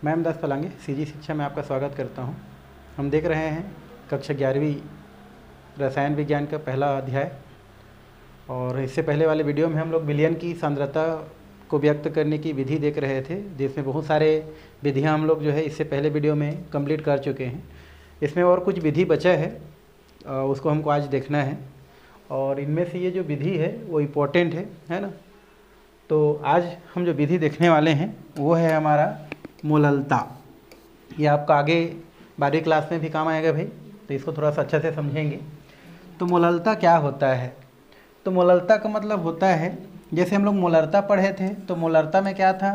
मैं अमदास पलांगे सीजी शिक्षा में आपका स्वागत करता हूं। हम देख रहे हैं कक्षा 11वीं रसायन विज्ञान का पहला अध्याय। और इससे पहले वाले वीडियो में हम लोग विलयन की सांद्रता को व्यक्त करने की विधि देख रहे थे, जिसमें बहुत सारे विधियां हम लोग इससे पहले वीडियो में कंप्लीट कर चुके हैं। इसमें और कुछ विधि बचा है, उसको हमको आज देखना है। और इनमें से ये जो विधि है वो इम्पोर्टेंट है ना। तो आज हम जो विधि देखने वाले हैं वो है हमारा मोललता। ये आपका आगे 12वीं क्लास में भी काम आएगा भाई, तो इसको थोड़ा सा अच्छा से समझेंगे। तो मोललता क्या होता है? तो मोललता का मतलब होता है, जैसे हम लोग मोलरता पढ़े थे, तो मोलरता में क्या था,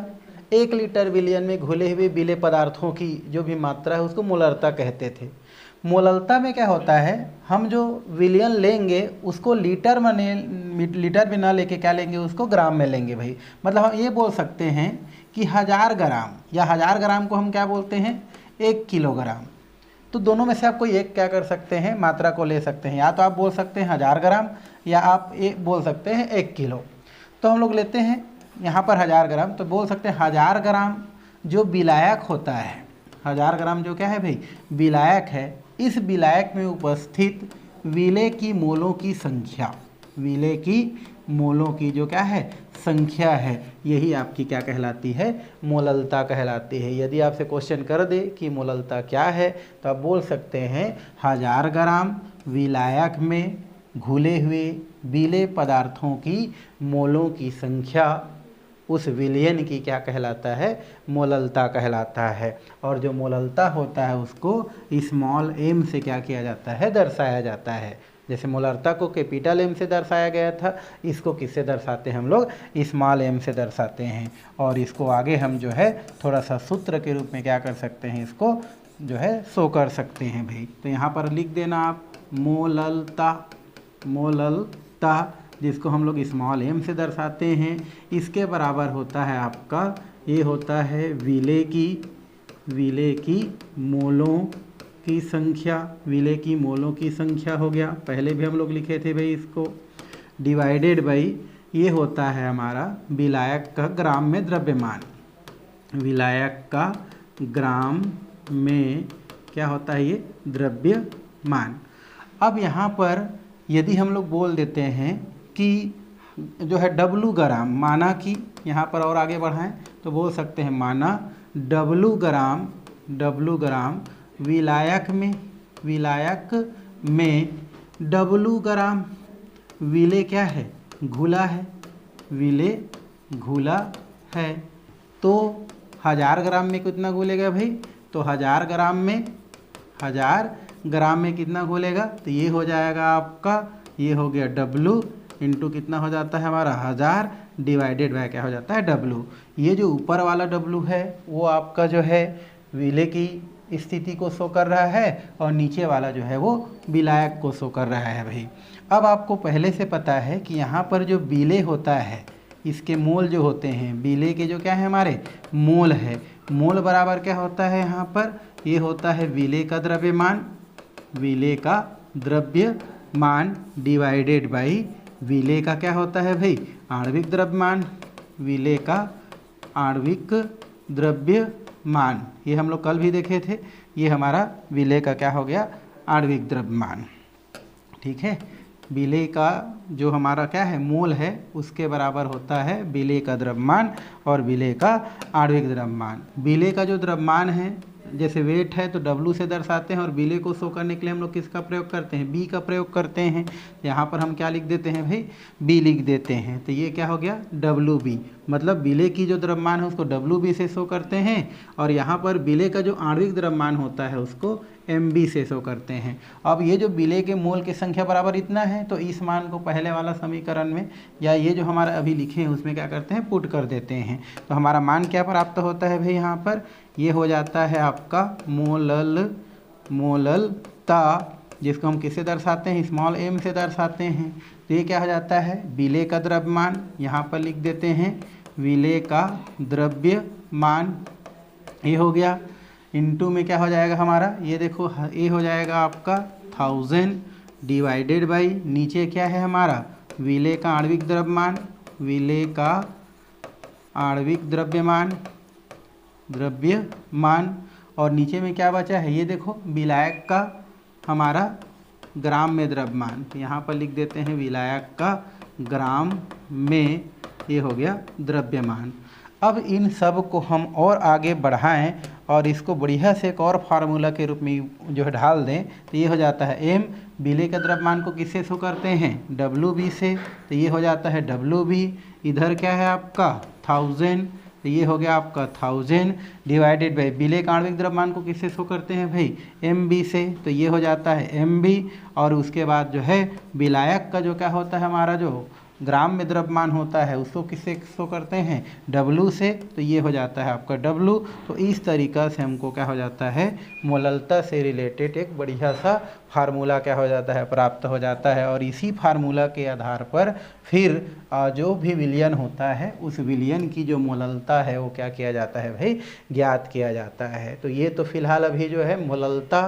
1 लीटर विलयन में घुले हुए विलेय पदार्थों की जो भी मात्रा है उसको मोलरता कहते थे। मोललता में क्या होता है, हम जो विलयन लेंगे उसको लीटर में ना लेके क्या लेंगे, उसको ग्राम में लेंगे भाई। मतलब हम ये बोल सकते हैं कि 1000 ग्राम, या 1000 ग्राम को हम क्या बोलते हैं, 1 किलोग्राम। तो दोनों में से आप कोई एक क्या कर सकते हैं, मात्रा को ले सकते हैं। या तो आप बोल सकते हैं 1000 ग्राम, या आप बोल सकते हैं 1 किलो। तो हम लोग लेते हैं यहाँ पर 1000 ग्राम, तो बोल सकते हैं 1000 ग्राम जो विलायक होता है, 1000 ग्राम जो क्या है भाई, विलायक है, इस विलायक में उपस्थित विलेय की मोलों की संख्या, विलेय की मोलों की जो क्या है संख्या है, यही आपकी क्या कहलाती है, मोललता कहलाती है। यदि आपसे क्वेश्चन कर दे कि मोललता क्या है, तो आप बोल सकते हैं 1000 ग्राम विलायक में घुले हुए विलेय पदार्थों की मोलों की संख्या उस विलयन की क्या कहलाता है, मोललता कहलाता है। और जो मोललता होता है उसको स्मॉल एम से क्या किया जाता है, दर्शाया जाता है। जैसे मोलरता को कैपिटल एम से दर्शाया गया था, इसको किससे दर्शाते हैं हम लोग, स्मॉल एम से दर्शाते हैं। और इसको आगे हम जो है थोड़ा सा सूत्र के रूप में क्या कर सकते हैं, इसको जो है शो कर सकते हैं भाई। तो यहाँ पर लिख देना आप मोललता, मोललता जिसको हम लोग स्मॉल एम से दर्शाते हैं, इसके बराबर होता है आपका, ये होता है विलेय की मोलों की संख्या, विलेय की मोलों की संख्या हो गया, पहले भी हम लोग लिखे थे भाई इसको, डिवाइडेड बाई ये होता है हमारा विलायक का ग्राम में द्रव्यमान, विलायक का ग्राम में क्या होता है, ये द्रव्यमान। अब यहाँ पर यदि हम लोग बोल देते हैं कि जो है डब्लू ग्राम, माना कि यहाँ पर और आगे बढ़ाएं तो बोल सकते हैं माना डब्लू ग्राम विलायक में डब्लू ग्राम विलेय क्या है, घुला है, विलेय घुला है। तो 1000 ग्राम में कितना घुलेगा भाई, तो 1000 ग्राम में कितना घुलेगा, तो ये हो जाएगा आपका, ये हो गया डब्लू इंटू कितना हो जाता है हमारा 1000 डिवाइडेड बाय क्या हो जाता है डब्लू। ये जो ऊपर वाला डब्लू है वो आपका जो है विलेय की स्थिति को शो कर रहा है, और नीचे वाला जो है वो विलायक को शो कर रहा है भाई। अब आपको पहले से पता है कि यहाँ पर जो विलेय होता है, इसके मोल जो होते हैं, विलेय के जो क्या है हमारे मोल है, मोल बराबर क्या होता है यहाँ पर, ये होता है विलेय का द्रव्यमान डिवाइडेड बाई विलेय का क्या होता है भाई, आणविक द्रव्यमान, विलेय का आणविक द्रव्यमान। ये हम लोग कल भी देखे थे, ये हमारा विलेय का क्या हो गया, आणविक द्रव्यमान। ठीक है, विलेय का जो हमारा क्या है मोल है उसके बराबर होता है विलेय का द्रव्यमान और विलेय का आणविक द्रव्यमान। विलेय का जो द्रव्यमान है, जैसे वेट है तो डब्लू से दर्शाते हैं, और विलेय को शो करने के लिए हम लोग किसका प्रयोग करते हैं, बी का प्रयोग करते हैं। यहाँ पर हम क्या लिख देते हैं भाई, बी लिख देते हैं। तो ये क्या हो गया, डब्लू बी, मतलब विलेय की जो द्रव्यमान है उसको डब्लू बी से शो करते हैं, और यहाँ पर विलेय का जो आणविक द्रव्यमान होता है उसको एम बी से शो करते हैं। अब ये जो विलेय के मोल की संख्या बराबर इतना है, तो इस मान को पहले वाला समीकरण में, या ये जो हमारा अभी लिखे हैं उसमें क्या करते हैं, पुट कर देते हैं। तो हमारा मान क्या प्राप्त होता है भाई, यहाँ पर ये हो जाता है आपका मोललता, जिसको हम किससे दर्शाते हैं, स्मॉल एम से दर्शाते हैं। तो ये क्या हो जाता है, विलेय का द्रव्यमान, यहाँ पर लिख देते हैं विलेय का द्रव्यमान, ये हो गया, इनटू में क्या हो जाएगा हमारा, ये देखो ये हो जाएगा आपका 1000 डिवाइडेड बाई, नीचे क्या है हमारा विलेय का आणविक द्रव्यमान, विलेय का आणविक द्रव्यमान, द्रव्यमान। और नीचे में क्या बचा है, ये देखो विलायक का हमारा ग्राम में द्रव्यमान, तो यहाँ पर लिख देते हैं विलायक का ग्राम में, ये हो गया द्रव्यमान। अब इन सब को हम और आगे बढ़ाएं और इसको बढ़िया से एक और फार्मूला के रूप में जो है ढाल दें, तो ये हो जाता है एम। विलेय का द्रव्यमान को किससे शो करते हैं, डब्ल्यू बी से, तो ये हो जाता है डब्ल्यू बी। इधर क्या है आपका 1000, तो ये हो गया आपका 1000 डिवाइडेड बाई विलेय का आणविक द्रव्यमान को किससे शो करते हैं भाई, एम बी से, तो ये हो जाता है एम बी। और उसके बाद जो है विलायक का जो क्या होता है हमारा जो ग्राम में द्रव्यमान होता है उसको किससे शो करते हैं, डब्लू से, तो ये हो जाता है आपका डब्लू। तो इस तरीक़ा से हमको क्या हो जाता है, मोललता से रिलेटेड एक बढ़िया सा फार्मूला क्या हो जाता है, प्राप्त हो जाता है। और इसी फार्मूला के आधार पर फिर जो भी विलयन होता है उस विलयन की जो मोललता है वो क्या किया जाता है भाई, ज्ञात किया जाता है। तो ये तो फिलहाल अभी जो है मोललता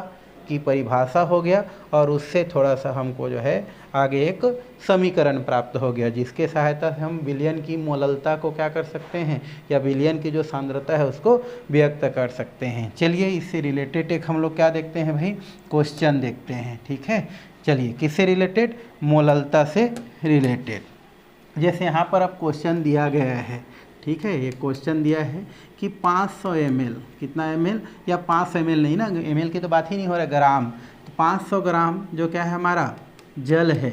की परिभाषा हो गया, और उससे थोड़ा सा हमको जो है आगे एक समीकरण प्राप्त हो गया जिसके सहायता से हम विलयन की मोललता को क्या कर सकते हैं, या विलयन की जो सांद्रता है उसको व्यक्त कर सकते हैं। चलिए इससे रिलेटेड एक हम लोग क्या देखते हैं भाई, क्वेश्चन देखते हैं। ठीक है, चलिए किससे रिलेटेड, मोललता से रिलेटेड। जैसे यहाँ पर अब क्वेश्चन दिया गया है, ठीक है, ये क्वेश्चन दिया है कि 500 ml, कितना ml, या 500 ml नहीं ना, ml की तो बात ही नहीं हो रहा, ग्राम, तो 500 ग्राम जो क्या है हमारा जल है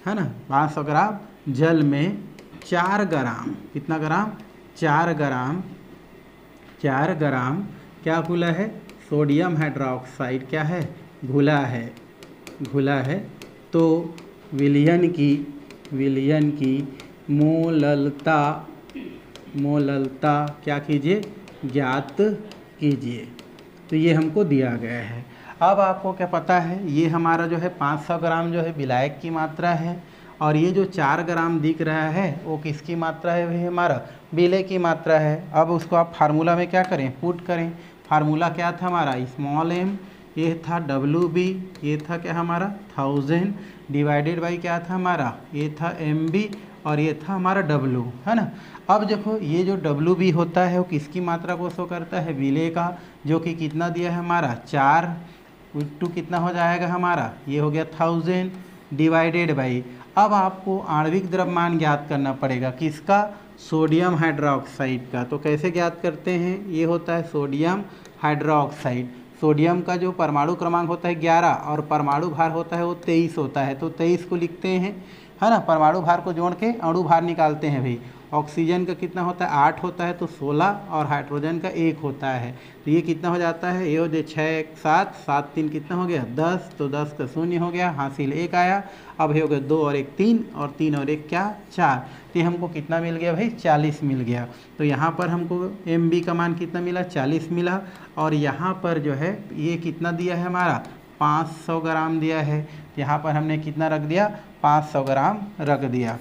ना, 500 ग्राम जल में 4 ग्राम, कितना ग्राम, 4 ग्राम, 4 ग्राम क्या घुला है, सोडियम हाइड्रोक्साइड क्या है, घुला है, घुला है। तो विलयन की मोललता क्या कीजिए, ज्ञात कीजिए। तो ये हमको दिया गया है। अब आपको क्या पता है, ये हमारा जो है 500 ग्राम जो है विलायक की मात्रा है, और ये जो 4 ग्राम दिख रहा है वो किसकी मात्रा है भाई, हमारा विलेय की मात्रा है। अब उसको आप फार्मूला में क्या करें, पुट करें। फार्मूला क्या था हमारा, स्मॉल m, ये था डब्ल्यू बी, ये था क्या हमारा 1000 डिवाइडेड बाई क्या था हमारा, ये था एम बी, और ये था हमारा डब्लू, है ना। अब देखो ये जो डब्लू बी होता है वो किसकी मात्रा को शो करता है, विलेय का, जो कि कितना दिया है हमारा 4 टू कितना हो जाएगा हमारा, ये हो गया 1000 डिवाइडेड बाई। अब आपको आणविक द्रव्यमान ज्ञात करना पड़ेगा, किसका, सोडियम हाइड्रोक्साइड का। तो कैसे ज्ञात करते हैं, ये होता है सोडियम हाइड्रोक्साइड। सोडियम का जो परमाणु क्रमांक होता है 11 और परमाणु भार होता है वो 23 होता है, तो 23 को लिखते हैं, है ना। परमाणु भार को जोड़ के अणु भार निकालते हैं भाई। ऑक्सीजन का कितना होता है 8 होता है, तो 16, और हाइड्रोजन का 1 होता है, तो ये कितना हो जाता है, ये हो जाए 6 1 7 7 3 कितना हो गया 10, तो 10 का 0 हो गया, हासिल 1 आया। अब ये हो गया 2 और 1 3, और 3 और 1 क्या 4, तो हमको कितना मिल गया भाई 40 मिल गया। तो यहाँ पर हमको एम बी का मान कितना मिला 40 मिला, और यहाँ पर जो है ये कितना दिया है हमारा 500 ग्राम दिया है, यहाँ पर हमने कितना रख दिया 500 ग्राम रख दिया।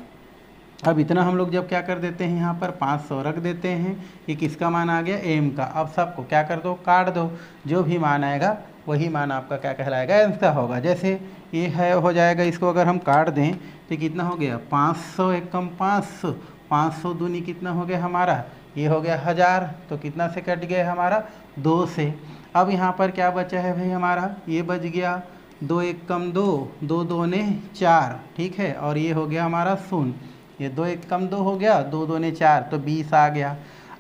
अब इतना हम लोग जब क्या कर देते हैं, यहाँ पर 500 रख देते हैं, ये किसका मान आ गया एम का। अब सबको क्या कर दो, काट दो, जो भी मान आएगा वही मान आपका क्या कहलाएगा, आंसर होगा। जैसे ये है हो जाएगा, इसको अगर हम काट दें तो कितना हो गया 500 एकम 500, 500 दूनी कितना हो गया हमारा, ये हो गया 1000, तो कितना से कट गया हमारा 2 से। अब यहाँ पर क्या बचा है भाई हमारा, ये बच गया 2 एकम 2, 2 दूने 4, ठीक है, और ये हो गया हमारा 0, ये 2 एकम 2 हो गया, 2 दूने 4, तो 20 आ गया।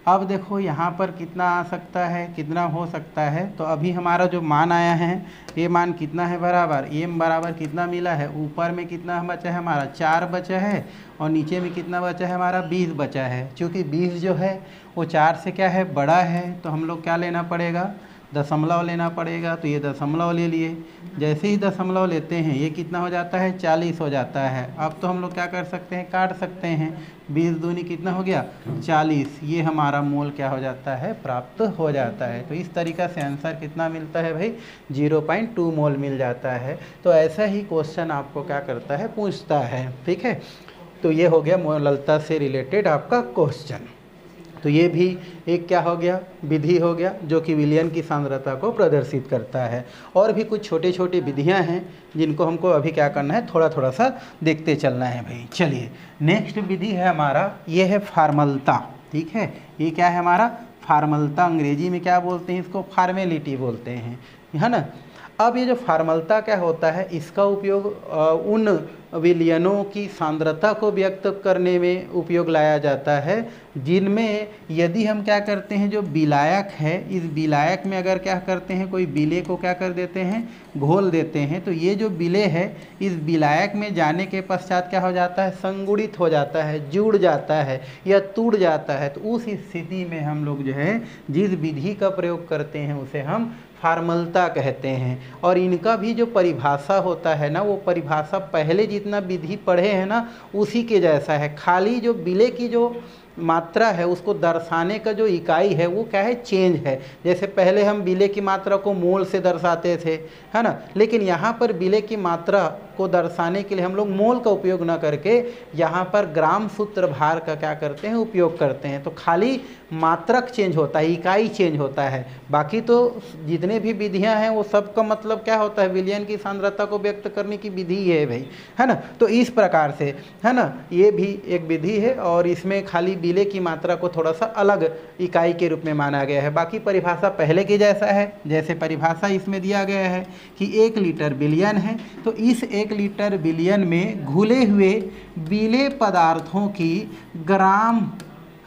अब देखो यहाँ पर कितना आ सकता है, कितना हो सकता है, तो अभी हमारा जो मान आया है ये मान कितना है बराबर, एम बराबर कितना मिला है, ऊपर में कितना बचा है हमारा 4 बचा है, और नीचे में कितना बचा है हमारा 20 बचा है। चूँकि 20 जो है वो 4 से क्या है बड़ा है, तो हम लोग क्या लेना पड़ेगा, दशमलव लेना पड़ेगा। तो ये दशमलव ले लिए, जैसे ही दशमलव लेते हैं ये कितना हो जाता है 40 हो जाता है। अब तो हम लोग क्या कर सकते हैं, काट सकते हैं, 20 दूनी कितना हो गया 40, ये हमारा मोल क्या हो जाता है प्राप्त हो जाता है। तो इस तरीक़ा से आंसर कितना मिलता है भाई 0.2 मोल मिल जाता है। तो ऐसा ही क्वेश्चन आपको क्या करता है, पूछता है, ठीक है। तो ये हो गया मोललता से रिलेटेड आपका क्वेश्चन। तो ये भी एक क्या हो गया, विधि हो गया, जो कि विलयन की सांद्रता को प्रदर्शित करता है। और भी कुछ छोटे छोटे विधियां हैं जिनको हमको अभी क्या करना है, थोड़ा थोड़ा सा देखते चलना है भाई। चलिए नेक्स्ट विधि है हमारा, ये है फार्मलता, ठीक है। ये क्या है हमारा फार्मलता अंग्रेजी में क्या बोलते हैं, इसको फॉर्मेलिटी बोलते हैं, है ना। अब ये जो फार्मलता क्या होता है, इसका उपयोग उन विलयनों की सांद्रता को व्यक्त करने में उपयोग लाया जाता है जिनमें यदि हम क्या करते हैं, जो विलायक है, इस विलायक में अगर क्या करते हैं, कोई विलेय को क्या कर देते हैं, घोल देते हैं, तो ये जो विलेय है इस विलायक में जाने के पश्चात क्या हो जाता है, संगुणित हो जाता है, जुड़ जाता है या टूट जाता है। तो उस स्थिति में हम लोग जो है जिस विधि का प्रयोग करते हैं उसे हम फार्मलता कहते हैं। और इनका भी जो परिभाषा होता है ना, वो परिभाषा पहले जितना विधि पढ़े हैं ना उसी के जैसा है, खाली जो विलेय की जो मात्रा है उसको दर्शाने का जो इकाई है वो क्या है, चेंज है। जैसे पहले हम विलेय की मात्रा को मोल से दर्शाते थे, है ना, लेकिन यहाँ पर विलेय की मात्रा को दर्शाने के लिए हम लोग मोल का उपयोग न करके यहाँ पर ग्राम सूत्र भार का क्या करते हैं, उपयोग करते हैं। तो खाली मात्रक चेंज होता है, इकाई चेंज होता है, बाकी तो जितने भी विधियां हैं वो सब का मतलब क्या होता है, विलयन की सांद्रता को व्यक्त करने की विधि है भाई, है ना। तो इस प्रकार से, है ना, ये भी एक विधि है और इसमें खाली विलेय की मात्रा को थोड़ा सा अलग इकाई के रूप में माना गया है। बाकी परिभाषा पहले के जैसा है, जैसे परिभाषा इसमें दिया गया है कि 1 लीटर विलयन है, तो इस 1 लीटर विलयन में घुले हुए विलेय पदार्थों की ग्राम,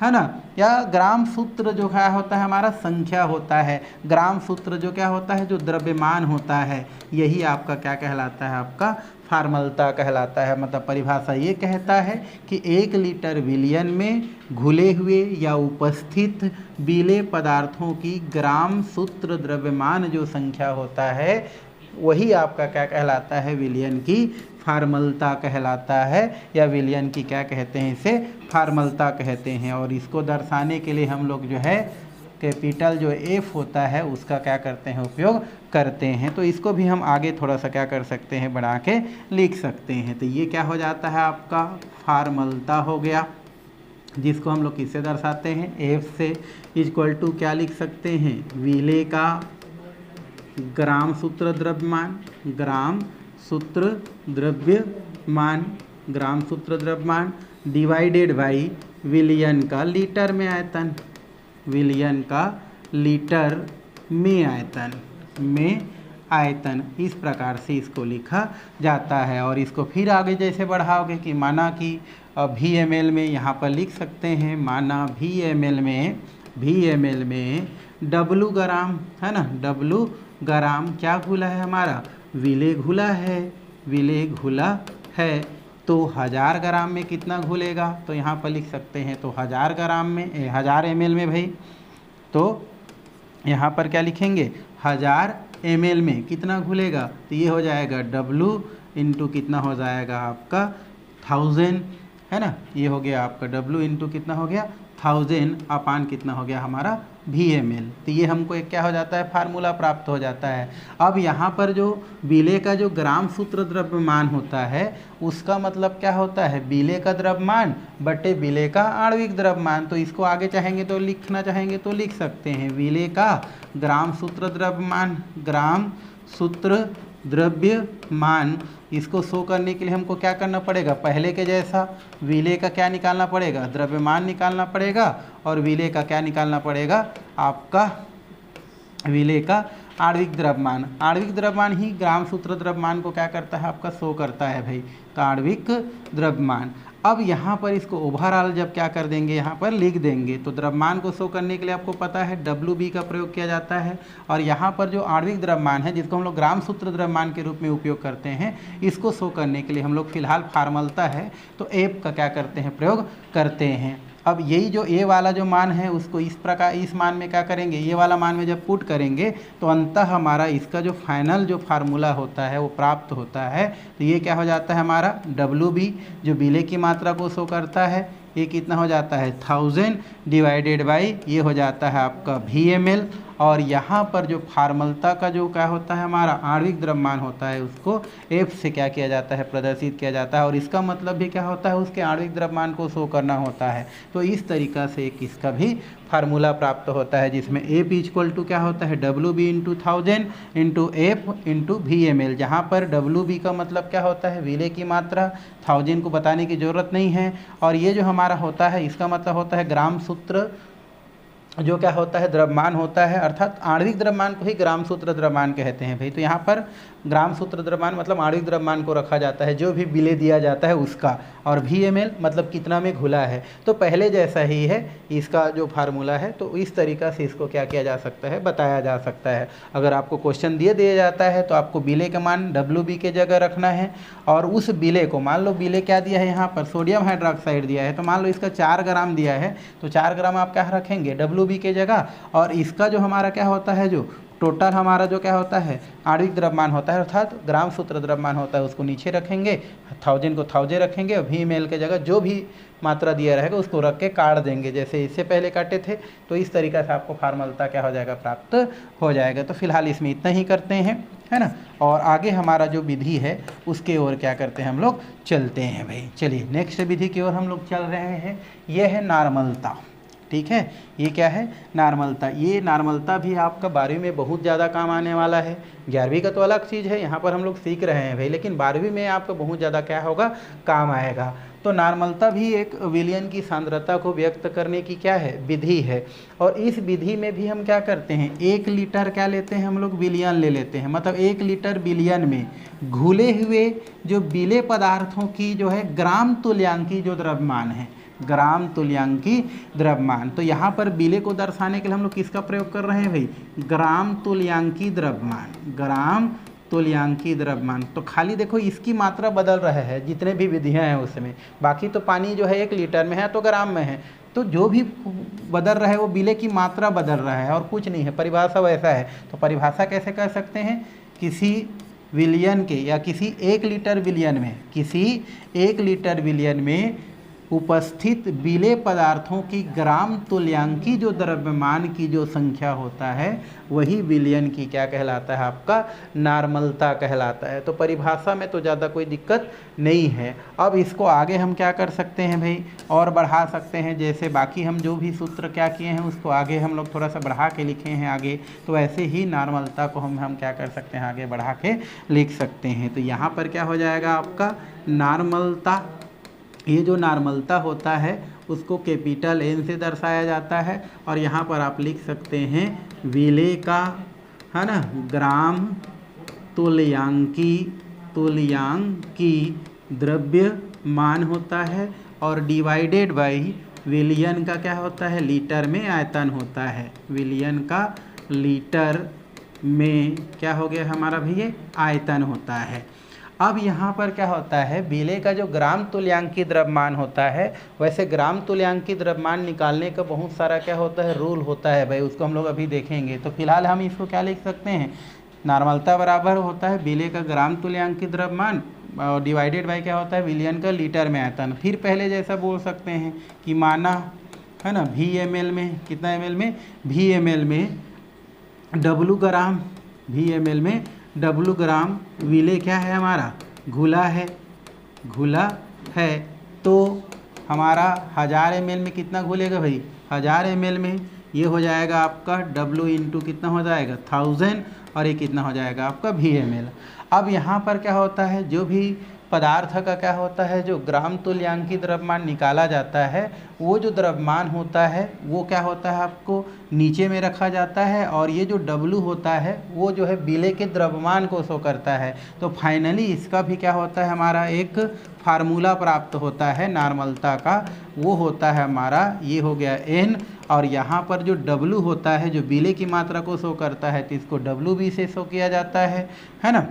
है ना, या ग्राम सूत्र जो क्या होता है हमारा, संख्या होता है। ग्राम सूत्र जो क्या होता है, जो द्रव्यमान होता है, यही आपका क्या कहलाता है, आपका फार्मलता कहलाता है। मतलब परिभाषा ये कहता है कि 1 लीटर विलयन में घुले हुए या उपस्थित विलेय पदार्थों की ग्राम सूत्र द्रव्यमान जो संख्या होता है वही आपका क्या कहलाता है, विलयन की फार्मलता कहलाता है, या विलयन की क्या कहते हैं, इसे फार्मलता कहते हैं। और इसको दर्शाने के लिए हम लोग जो है कैपिटल जो F होता है उसका क्या करते हैं, उपयोग करते हैं। तो इसको भी हम आगे थोड़ा सा क्या कर सकते हैं, बढ़ा के लिख सकते हैं। तो ये क्या हो जाता है, आपका फार्मलता हो गया, जिसको हम लोग किससे दर्शाते हैं, F से इक्वल टू क्या लिख सकते हैं, विलेय का ग्राम सूत्र द्रव्यमान, ग्राम सूत्र द्रव्यमान, ग्राम सूत्र द्रव्यमान डिवाइडेड बाई विलयन का लीटर में आयतन, विलयन का लीटर में आयतन, इस प्रकार से इसको लिखा जाता है। और इसको फिर आगे जैसे बढ़ाओगे कि माना कि VmL में यहाँ पर लिख सकते हैं, माना VmL में W ग्राम, है ना, W ग्राम क्या घुला है हमारा, विलेय घुला है, तो 1000 ग्राम में कितना घुलेगा, तो यहाँ पर लिख सकते हैं, तो 1000 ग्राम में 1000 ml में भाई, तो यहाँ पर क्या लिखेंगे, 1000 ml में कितना घुलेगा, तो ये हो जाएगा W इंटू कितना हो जाएगा आपका 1000, है ना, ये हो गया आपका W इंटू कितना हो गया 1000 अपान कितना हो गया हमारा VmL। तो ये हमको एक क्या हो जाता है, फार्मूला प्राप्त हो जाता है। अब यहाँ पर जो विलेय का जो ग्राम सूत्र द्रव्यमान होता है उसका मतलब क्या होता है, विलेय का द्रव्यमान बटे विलेय का आणविक द्रव्यमान। तो इसको आगे चाहेंगे तो लिखना चाहेंगे तो लिख सकते हैं, विलेय का ग्राम सूत्र द्रव्यमान, ग्राम सूत्र द्रव्यमान, इसको शो करने के लिए हमको क्या करना पड़ेगा, पहले के जैसा विलेय का क्या निकालना पड़ेगा, द्रव्यमान निकालना पड़ेगा, और विलेय का क्या निकालना पड़ेगा, आपका विलेय का आणविक द्रव्यमान। आणविक द्रव्यमान ही ग्राम सूत्र द्रव्यमान को क्या करता है, आपका शो करता है भाई, तो आणविक द्रव्यमान। अब यहाँ पर इसको ओवरऑल जब क्या कर देंगे, यहाँ पर लिख देंगे, तो द्रव्यमान को शो करने के लिए आपको पता है WB का प्रयोग किया जाता है। और यहाँ पर जो आणविक द्रव्यमान है जिसको हम लोग ग्राम सूत्र द्रव्यमान के रूप में उपयोग करते हैं, इसको शो करने के लिए हम लोग फिलहाल फार्मलता है तो F का क्या करते हैं, प्रयोग करते हैं। अब यही जो ए वाला जो मान है उसको इस प्रकार, इस मान में क्या करेंगे, ये वाला मान में जब पुट करेंगे तो अंततः हमारा इसका जो फाइनल जो फार्मूला होता है वो प्राप्त होता है। तो ये क्या हो जाता है हमारा WB, जो विलेय की मात्रा को शो करता है, ये कितना हो जाता है 1000 डिवाइडेड बाई ये हो जाता है आपका VmL। और यहाँ पर जो फार्मलता का जो क्या होता है हमारा आणविक द्रव्यमान होता है उसको F से क्या किया जाता है, प्रदर्शित किया जाता है। और इसका मतलब भी क्या होता है, उसके आणविक द्रव्यमान को शो करना होता है। तो इस तरीक़ा से एक इसका भी फार्मूला प्राप्त होता है जिसमें F इक्वल टू क्या होता है WB into 1000 into F into VmL, जहाँ पर WB का मतलब क्या होता है, विलेय की मात्रा, 1000 को बताने की ज़रूरत नहीं है। और ये जो हमारा होता है इसका मतलब होता है ग्राम सूत्र जो क्या होता है द्रव्यमान होता है, अर्थात आणविक द्रव्यमान को ही ग्राम सूत्र द्रव्यमान कहते हैं भाई। तो यहाँ पर ग्राम सूत्र द्रव्यमान मतलब आणविक द्रव्यमान को रखा जाता है, जो भी विलेय दिया जाता है उसका, और VmL मतलब कितना में घुला है। तो पहले जैसा ही है इसका जो फार्मूला है, तो इस तरीक़ा से इसको क्या किया जा सकता है, बताया जा सकता है। अगर आपको क्वेश्चन दिया जाता है तो आपको विलेय का मान WB के जगह रखना है, और उस विलेय को मान लो विलेय क्या दिया है यहाँ पर, सोडियम हाइड्रोक्साइड दिया है, तो मान लो इसका 4 ग्राम दिया है, तो 4 ग्राम आप क्या रखेंगे WB के जगह, और इसका जो हमारा क्या होता है, जो टोटल हमारा जो क्या होता है आणविक द्रव्यमान होता है, अर्थात ग्राम सूत्र द्रव्यमान होता है, उसको नीचे रखेंगे, 1000 को 1000 रखेंगे, और VmL के जगह जो भी मात्रा दिया रहेगा उसको रख के काट देंगे, जैसे इससे पहले काटे थे। तो इस तरीक़ा से आपको फार्मूला क्या हो जाएगा, प्राप्त हो जाएगा। तो फिलहाल इसमें इतना ही करते हैं, है ना। और आगे हमारा जो विधि है उसके ओर क्या करते हैं हम लोग, चलते हैं भाई। चलिए नेक्स्ट विधि की ओर हम लोग चल रहे हैं, ये है नॉर्मलता। ठीक है, ये क्या है, नॉर्मलता। ये नॉर्मलता भी आपका 12वीं में बहुत ज़्यादा काम आने वाला है। 11वीं का तो अलग चीज़ है, यहाँ पर हम लोग सीख रहे हैं भाई, लेकिन 12वीं में आपका बहुत ज़्यादा क्या होगा, काम आएगा। तो नॉर्मलता भी एक विलयन की सांद्रता को व्यक्त करने की क्या है, विधि है। और इस विधि में भी हम क्या करते हैं, 1 लीटर क्या लेते हैं हम लोग, विलयन ले लेते हैं। मतलब 1 लीटर विलयन में घुले हुए जो विलेय पदार्थों की जो है ग्राम तुल्यांकी जो द्रव्यमान है, ग्राम तुल्यांकी द्रव्यमान। तो यहाँ पर विलेय को दर्शाने के लिए हम लोग किसका प्रयोग कर रहे हैं भाई, ग्राम तुल्यांकी द्रव्यमान, ग्राम तुल्यांकी द्रव्यमान। तो खाली देखो इसकी मात्रा बदल रहा है, जितने भी विधियाँ हैं उसमें, बाकी तो पानी जो है 1 लीटर में है तो ग्राम में है, तो जो भी बदल रहा है वो विलेय की मात्रा बदल रहा है और कुछ नहीं है। परिभाषा वैसा है। तो परिभाषा कैसे कर सकते हैं, किसी विलयन के या किसी 1 लीटर विलयन में, किसी 1 लीटर विलयन में उपस्थित विलेय पदार्थों की ग्राम तुल्यांकी जो द्रव्यमान की जो संख्या होता है, वही विलयन की क्या कहलाता है, आपका नॉर्मलता कहलाता है। तो परिभाषा में तो ज़्यादा कोई दिक्कत नहीं है। अब इसको आगे हम क्या कर सकते हैं भाई, और बढ़ा सकते हैं। जैसे बाकी हम जो भी सूत्र क्या किए हैं उसको आगे हम लोग थोड़ा सा बढ़ा के लिखे हैं आगे, तो ऐसे ही नॉर्मलता को हम क्या कर सकते हैं, आगे बढ़ा के लिख सकते हैं। तो यहाँ पर क्या हो जाएगा आपका नॉर्मलता, ये जो नॉर्मलता होता है उसको कैपिटल N से दर्शाया जाता है, और यहाँ पर आप लिख सकते हैं विलेय का, है ना, ग्राम तुल्यांकी द्रव्यमान होता है, और डिवाइडेड बाई विलयन का क्या होता है, लीटर में आयतन होता है। विलयन का लीटर में क्या हो गया हमारा भैया, आयतन होता है। अब यहाँ पर क्या होता है, विलेय का जो ग्राम तुल्यांकी द्रव्यमान होता है, वैसे ग्राम तुल्यांकी द्रव्यमान निकालने का बहुत सारा क्या होता है, रूल होता है भाई, उसको हम लोग अभी देखेंगे। तो फिलहाल हम इसको क्या लिख सकते हैं, नॉर्मलता बराबर होता है विलेय का ग्राम तुल्यांकी द्रव्यमान और डिवाइडेड बाई क्या होता है, विलयन का लीटर में आयतन। फिर पहले जैसा बोल सकते हैं कि माना, है ना, VmL में, कितना ml में, VmL में W ग्राम, VmL में W ग्राम विलेय क्या है हमारा, घुला है, घुला है। तो हमारा 1000 ml में कितना घुलेगा भाई, 1000 ml में ये हो जाएगा आपका W इंटू कितना हो जाएगा 1000, और ये कितना हो जाएगा आपका VmL। अब यहाँ पर क्या होता है, जो भी पदार्थ का क्या होता है, जो ग्राम तुल्यांकी द्रव्यमान निकाला जाता है, वो जो द्रव्यमान होता है वो क्या होता है, आपको नीचे में रखा जाता है, और ये जो W होता है वो जो है विलेय के द्रव्यमान को शो करता है। तो फाइनली इसका भी क्या होता है, हमारा एक फार्मूला प्राप्त होता है नॉर्मलता का, वो होता है हमारा, ये हो गया N, और यहाँ पर जो W होता है जो विलेय की मात्रा को शो करता है, तो इसको WB से शो किया जाता है ना।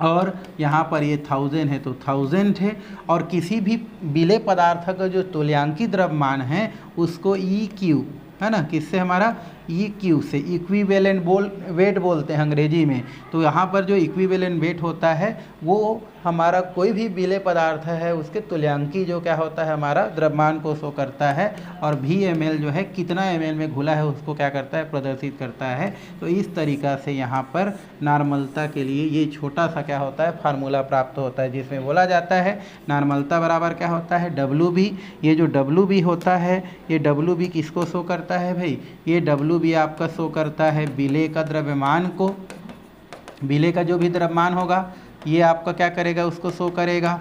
और यहाँ पर ये 1000 है तो 1000 है, और किसी भी विलेय पदार्थ का जो तुल्यांकी द्रव्यमान है उसको EQ, है ना, किससे हमारा EQ से, इक्विवेलेंट वेट बोलते हैं अंग्रेजी में। तो यहाँ पर जो इक्विवेलेंट वेट होता है वो हमारा कोई भी विलेय पदार्थ है उसके तुल्यांकी जो क्या होता है, हमारा द्रव्यमान को शो करता है, और VmL जो है कितना ml में घुला है उसको क्या करता है, प्रदर्शित करता है। तो इस तरीक़ा से यहाँ पर नॉर्मलता के लिए ये छोटा सा क्या होता है, फार्मूला प्राप्त होता है, जिसमें बोला जाता है नॉर्मलता बराबर क्या होता है, WB। ये जो WB होता है, ये WB किसको शो करता है भाई, ये WB आपका शो करता है विलेय का द्रव्यमान को, विलेय का जो भी द्रव्यमान होगा ये आपका क्या करेगा, उसको शो करेगा।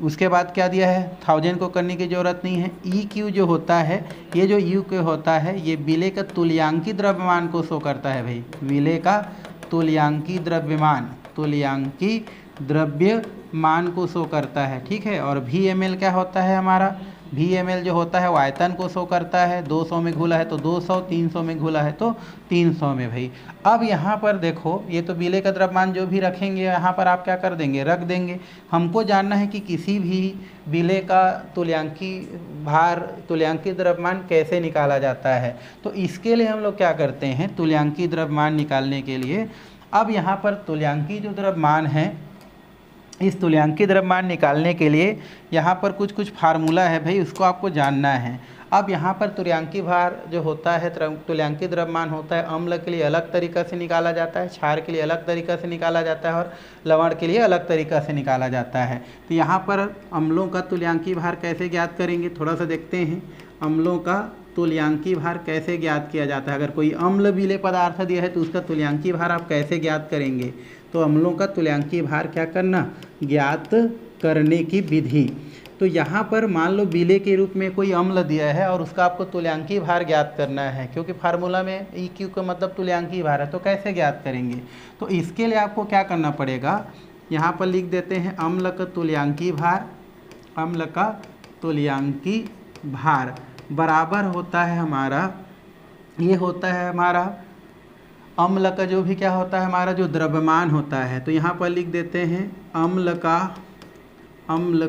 उसके बाद क्या दिया है, 1000 को करने की ज़रूरत नहीं है। ई क्यू जो होता है, ये जो यू क्यू होता है ये विलेय का तुल्यांकी द्रव्यमान को शो करता है भाई, विलेय का तुल्यांकी द्रव्यमान को शो करता है, ठीक है। और वी एम एल क्या होता है हमारा, वी एम एल जो होता है वो आयतन को शो करता है, 200 में घुला है तो 200, 300 में घुला है तो 300 में भाई। अब यहाँ पर देखो, ये तो विलेय का द्रव्यमान जो भी रखेंगे यहाँ पर आप क्या कर देंगे, रख देंगे। हमको जानना है कि किसी भी विलेय का तुल्यांकी भार, तुल्यांकी द्रव्यमान कैसे निकाला जाता है। तो इसके लिए हम लोग क्या करते हैं, तुल्यांकी द्रव्यमान निकालने के लिए, अब यहाँ पर तुल्यांकी जो द्रव्यमान है, इस तुल्यांकी द्रव्यमान निकालने के लिए यहाँ पर कुछ फार्मूला है भाई, उसको आपको जानना है। अब यहाँ पर तुल्यांकी भार जो होता है, तुल्यांकी द्रव्यमान होता है, अम्ल के लिए अलग तरीक़ा से निकाला जाता है, क्षार के लिए अलग तरीक़ा से निकाला जाता है और लवण के लिए अलग तरीक़ा से निकाला जाता है। तो यहाँ पर अम्लों का तुल्यांकी भार कैसे ज्ञात करेंगे, थोड़ा सा देखते हैं। अम्लों का तुल्यांकी भार कैसे ज्ञात किया जाता है, अगर कोई अम्ल विलेय पदार्थ दिया है तो उसका तुल्यांकी भार आप कैसे ज्ञात करेंगे। तो अम्लों का तुल्यांकी भार क्या करना, ज्ञात करने की विधि। तो यहाँ पर मान लो विलेय के रूप में कोई अम्ल दिया है और उसका आपको तुल्यांकी भार ज्ञात करना है, क्योंकि फार्मूला में ई क्यू का मतलब तुल्यांकी भार है, तो कैसे ज्ञात करेंगे। तो इसके लिए आपको क्या करना पड़ेगा, यहाँ पर लिख देते हैं अम्ल का तुल्यांकी भार, अम्ल का तुल्यांकी भार बराबर होता है हमारा, ये होता है हमारा अम्ल का जो भी क्या होता है हमारा जो द्रव्यमान होता है। तो यहाँ पर लिख देते हैं अम्ल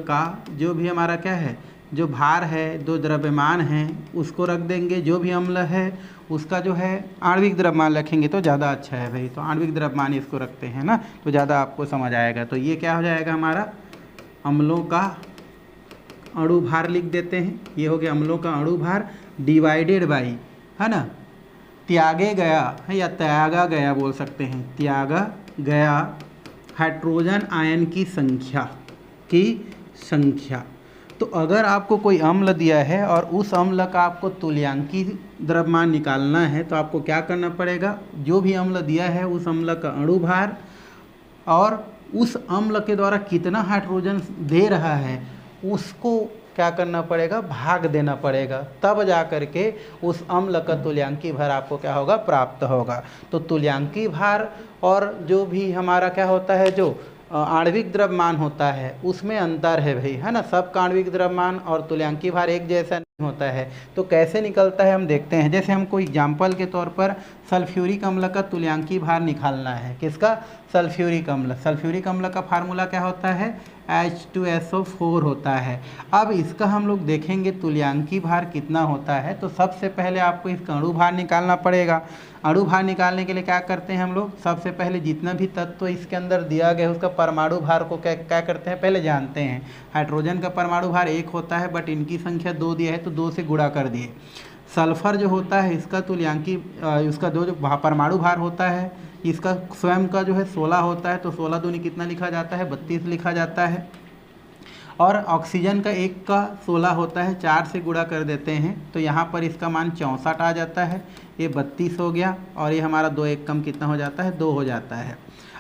का जो भी हमारा क्या है, जो भार है, जो द्रव्यमान है उसको रख देंगे। जो भी अम्ल है उसका जो है आणविक द्रव्यमान रखेंगे तो ज़्यादा अच्छा है भाई, तो आणविक द्रव्यमान इसको रखते हैं ना, तो ज़्यादा आपको समझ आएगा। तो ये क्या हो जाएगा हमारा, अम्लों का अणु भार लिख देते हैं, ये हो गया अम्लों का अणु भार डिवाइडेड बाई, है ना, त्यागे गया है या त्यागा गया बोल सकते हैं, त्यागा गया हाइड्रोजन आयन की संख्या। तो अगर आपको कोई अम्ल दिया है और उस अम्ल का आपको तुल्यांकी द्रव्यमान निकालना है तो आपको क्या करना पड़ेगा, जो भी अम्ल दिया है उस अम्ल का अणु भार और उस अम्ल के द्वारा कितना हाइड्रोजन दे रहा है उसको क्या करना पड़ेगा, भाग देना पड़ेगा, तब जा करके उस अम्ल का तुल्यांकी भार आपको क्या होगा, प्राप्त होगा। तो तुल्यांकी भार और जो भी हमारा क्या होता है, जो आणविक द्रव्यमान होता है उसमें अंतर है भाई, है ना। सब का आणविक द्रव्यमान और तुल्यांकी भार एक जैसा नहीं होता है। तो कैसे निकलता है हम देखते हैं। जैसे हमको एग्जाम्पल के तौर पर सल्फ्यूरिक अम्ल का तुल्यांकी भार निकालना है, किसका, सल्फ्यूरिक अम्ल। सल्फ्यूरिक अम्ल का फार्मूला क्या होता है, H2SO4 होता है। अब इसका हम लोग देखेंगे तुल्यांकी भार कितना होता है। तो सबसे पहले आपको इसका अणु भार निकालना पड़ेगा। अणु भार निकालने के लिए क्या करते हैं हम लोग, सबसे पहले जितना भी तत्व इसके अंदर दिया गया है उसका परमाणु भार को क्या करते हैं, पहले जानते हैं। हाइड्रोजन का परमाणु भार 1 होता है, बट इनकी संख्या 2 दिया है तो 2 से गुणा कर दिए। सल्फर जो होता है इसका तुल्यांकी, उसका जो परमाणु भार होता है इसका स्वयं का जो है 16 होता है, तो 16 दूनी कितना लिखा जाता है, 32 लिखा जाता है। और ऑक्सीजन का 1 का 16 होता है, 4 से गुणा कर देते हैं तो यहाँ पर इसका मान 64 आ जाता है, ये 32 हो गया और ये हमारा 2 1 कम कितना हो जाता है, 2 हो जाता है।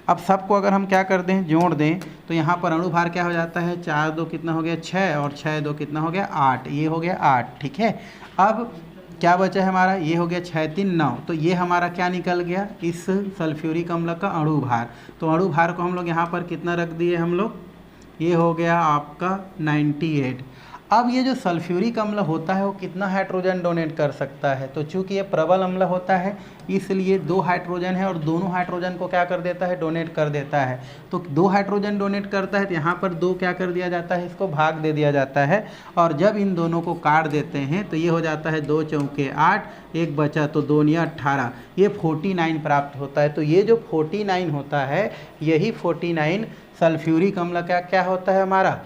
अब सबको अगर हम क्या कर दें, जोड़ दें तो यहाँ पर अणु भार क्या हो जाता है, 4 2 कितना हो गया 6 और 6 2 कितना हो गया 8, ये हो गया 8, ठीक है। अब क्या बचा है हमारा, ये हो गया 6 3 9, तो ये हमारा क्या निकल गया, इस सल्फ्यूरिक अम्ल का अणु भार। तो अणु भार को हम लोग यहाँ पर कितना रख दिए हम लोग, ये हो गया आपका 98। अब ये जो सल्फ्यूरिक अम्ल होता है वो कितना हाइड्रोजन डोनेट कर सकता है, तो चूंकि ये प्रबल अम्ल होता है इसलिए 2 हाइड्रोजन है और दोनों हाइड्रोजन को क्या कर देता है, डोनेट कर देता है। तो 2 हाइड्रोजन डोनेट करता है तो यहाँ पर 2 क्या कर दिया जाता है, इसको भाग दे दिया जाता है। और जब इन दोनों को काट देते हैं तो ये हो जाता है 2 चौके 8, 1 बचा तो 2 या 18, ये 49 प्राप्त होता है। तो ये जो 49 होता है यही 49 सल्फ्यूरिक अम्ल का क्या होता है, हमारा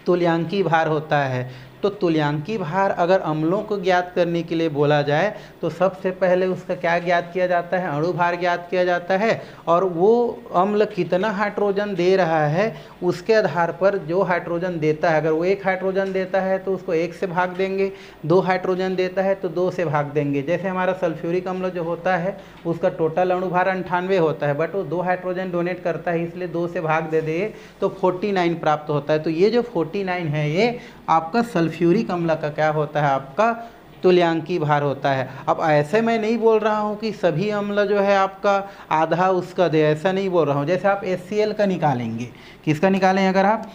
तुल्यांकी भार होता है। तो तुल्यांकी भार अगर अम्लों को ज्ञात करने के लिए बोला जाए तो सबसे पहले उसका क्या ज्ञात किया जाता है, अणु भार ज्ञात किया जाता है, और वो अम्ल कितना हाइड्रोजन दे रहा है उसके आधार पर जो हाइड्रोजन देता है, अगर वो 1 हाइड्रोजन देता है तो उसको 1 से भाग देंगे, 2 हाइड्रोजन देता है तो 2 से भाग देंगे। जैसे हमारा सल्फ्यूरिक अम्ल जो होता है उसका टोटल अणु भार 98 होता है, बट वो 2 हाइड्रोजन डोनेट करता है, इसलिए 2 से भाग दे दे तो 49 प्राप्त होता है। तो ये जो 49 है ये आपका सल्फ्यूरिक अम्ल का क्या होता है, आपका तुल्यांकी भार होता है। अब ऐसे मैं नहीं बोल रहा हूँ कि सभी अम्ल जो है आपका आधा उसका दे, ऐसा नहीं बोल रहा हूँ। जैसे आप HCl का निकालेंगे, किसका निकालें, अगर आप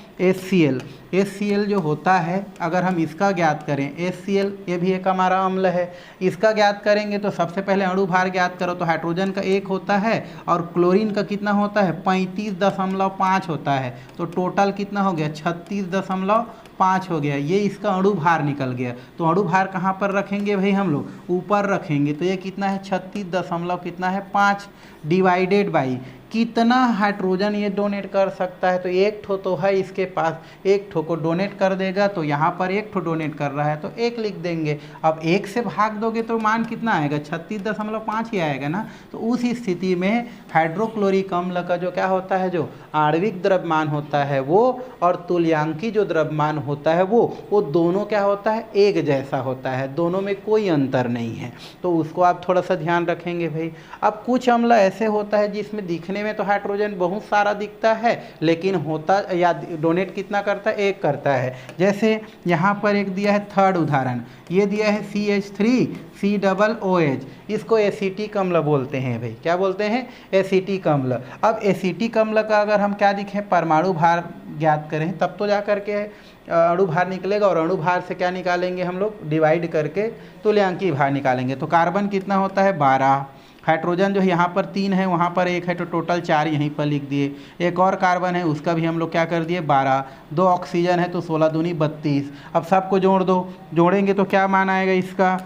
HCl जो होता है अगर हम इसका ज्ञात करें, HCl ये भी एक हमारा अम्ल है, इसका ज्ञात करेंगे तो सबसे पहले अणु भार ज्ञात करो तो हाइड्रोजन का 1 होता है और क्लोरीन का कितना होता है 35.5 होता है, तो टोटल कितना हो गया 36.5 हो गया। ये इसका अणु भार निकल गया। तो अणु भार कहाँ पर रखेंगे भाई, हम लोग ऊपर रखेंगे, तो ये कितना है 36.5 डिवाइडेड बाई कितना हाइड्रोजन ये डोनेट कर सकता है, तो 1 ठो तो है इसके पास, 1 ठो को डोनेट कर देगा, तो यहाँ पर 1 ठो डोनेट कर रहा है तो 1 लिख देंगे। अब 1 से भाग दोगे तो मान कितना आएगा 36.5 ही आएगा ना। तो उस स्थिति में हाइड्रोक्लोरिक अम्ल का जो क्या होता है, जो आणविक द्रव्यमान होता है वो और तुल्यांकी जो द्रव्यमान होता है वो दोनों क्या होता है, एक जैसा होता है, दोनों में कोई अंतर नहीं है। तो उसको आप थोड़ा सा ध्यान रखेंगे भाई। अब कुछ अम्ल ऐसे होता है जिसमें दिखने में तो हाइड्रोजन बहुत सारा दिखता है लेकिन होता या डोनेट कितना करता है, 1 करता है। जैसे यहाँ पर एक दिया है थर्ड उदाहरण, ये दिया है CH3COOH, इसको एसिटिक अम्ल बोलते हैं भाई, क्या बोलते हैं, एसिटिक अम्ल। अब एसिटिक अम्ल का अगर हम क्या दिखें, परमाणु भार ज्ञात करें तब तो जा करके अणु भार निकलेगा, और अणु भार से क्या निकालेंगे हम लोग, डिवाइड करके तुल्यांकी भार निकालेंगे। तो कार्बन कितना होता है 12, हाइड्रोजन जो यहाँ पर 3 है वहाँ पर 1 है, तो टोटल 4 यहीं पर लिख दिए। एक और कार्बन है उसका भी हम लोग क्या कर दिए 12, 2 ऑक्सीजन है तो 16 दूनी 32। अब सबको जोड़ दो, जोड़ेंगे तो क्या मान आएगा इसका,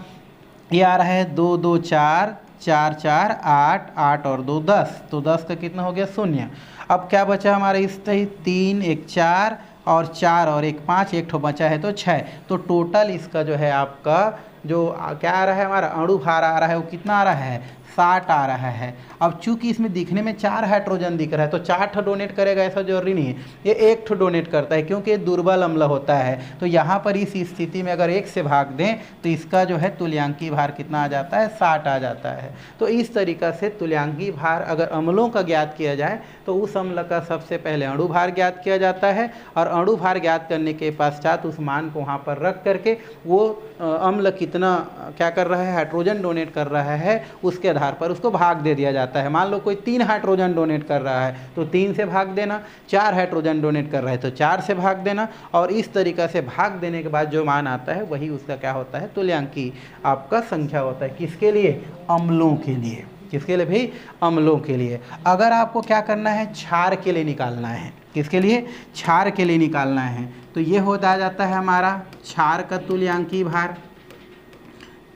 ये आ रहा है 2 2 4 4 4 8 8 और 2 10, तो 10 का कितना हो गया 0। अब क्या बचा हमारे इस 3 1 4 और 4 और 1 5, 1 ठो बचा है तो 6। तो टोटल इसका जो है आपका जो क्या आ रहा है, हमारा अणु भार आ रहा है वो कितना आ रहा है 60 आ रहा है। अब चूंकि इसमें दिखने में 4 हाइड्रोजन दिख रहा है तो 4 ठो डोनेट करेगा ऐसा जरूरी नहीं है, ये 1 ठो डोनेट करता है क्योंकि ये दुर्बल अम्ल होता है। तो यहाँ पर इस स्थिति में अगर 1 से भाग दें तो इसका जो है तुल्यांकी भार कितना आ जाता है 60 आ जाता है। तो इस तरीक़ा से तुल्यांकी भार अगर अम्लों का ज्ञात किया जाए तो उस अम्ल का सबसे पहले अणु भार ज्ञात किया जाता है, और अणु भार ज्ञात करने के पश्चात उस मान को वहाँ पर रख करके वो अम्ल कितना क्या कर रहा है, हाइड्रोजन डोनेट कर रहा है, उसके आधार पर उसको भाग दे दिया जाता है। मान लो कोई 3 हाइड्रोजन डोनेट कर रहा है तो 3 से भाग देना, 4 हाइड्रोजन डोनेट कर रहा है तो 4 से भाग देना, और इस तरीक़ा से भाग देने के बाद जो मान आता है वही उसका क्या होता है, तुल्यांकी आपका संख्या होता है। किसके लिए, अम्लों के लिए। किसके लिए भाई, अम्लों के लिए। अगर आपको क्या करना है, क्षार के लिए निकालना है, किसके लिए, क्षार के लिए निकालना है, तो ये होता जाता है हमारा क्षार का तुल्यांकी भार,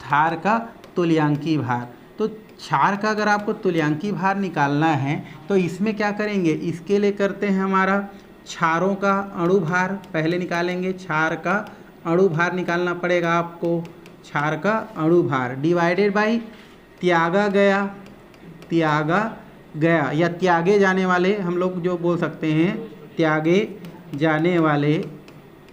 क्षार का तुल्यांकी भार। तो क्षार का अगर आपको तुल्यांकी भार निकालना है तो इसमें क्या करेंगे, इसके लिए करते हैं हमारा क्षारों का अणु भार पहले निकालेंगे। क्षार का अणु भार निकालना पड़ेगा आपको, क्षार का अणु भार डिवाइडेड बाई त्यागा गया या त्यागे जाने वाले, हम लोग जो बोल सकते हैं त्यागे जाने वाले